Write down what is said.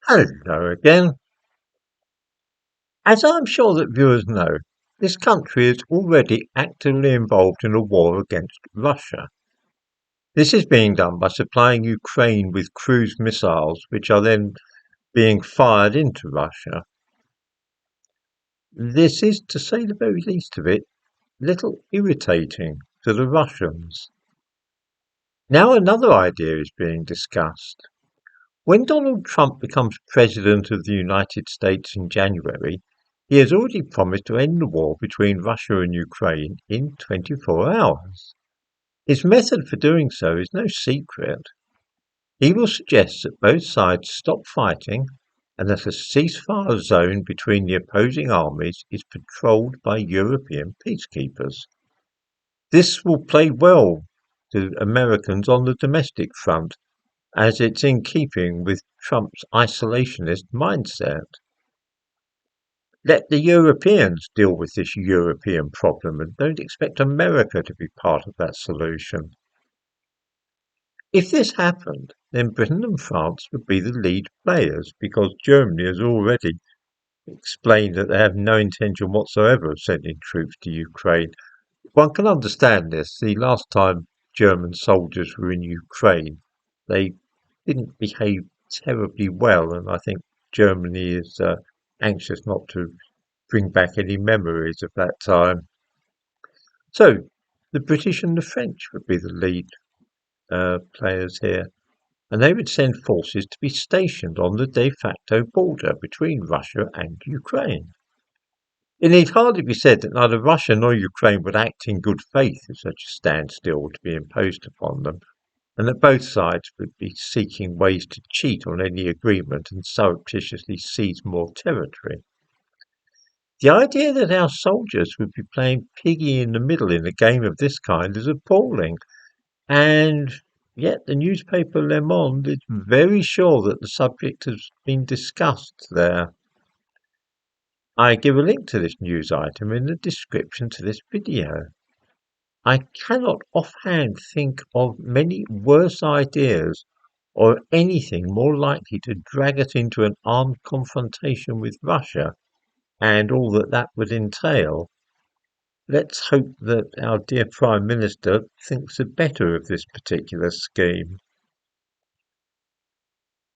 Hello again. As I'm sure that viewers know, this country is already actively involved in a war against Russia. This is being done by supplying Ukraine with cruise missiles, which are then being fired into Russia. This is, to say the very least of it, little irritating to the Russians. Now another idea is being discussed. When Donald Trump becomes President of the United States in January, he has already promised to end the war between Russia and Ukraine in 24 hours. His method for doing so is no secret. He will suggest that both sides stop fighting and that a ceasefire zone between the opposing armies is patrolled by European peacekeepers. This will play well to Americans on the domestic front, as it's in keeping with Trump's isolationist mindset. Let the Europeans deal with this European problem and don't expect America to be part of that solution. If this happened, then Britain and France would be the lead players because Germany has already explained that they have no intention whatsoever of sending troops to Ukraine. One can understand this. The last time German soldiers were in Ukraine, they didn't behave terribly well, and I think Germany is anxious not to bring back any memories of that time. So, the British and the French would be the lead players here, and they would send forces to be stationed on the de facto border between Russia and Ukraine. It need hardly be said that neither Russia nor Ukraine would act in good faith if such a standstill were to be imposed upon them, and that both sides would be seeking ways to cheat on any agreement and surreptitiously seize more territory. The idea that our soldiers would be playing piggy in the middle in a game of this kind is appalling, and yet the newspaper Le Monde is very sure that the subject has been discussed there. I give a link to this news item in the description to this video. I cannot offhand think of many worse ideas or anything more likely to drag us into an armed confrontation with Russia and all that that would entail. Let's hope that our dear Prime Minister thinks the better of this particular scheme.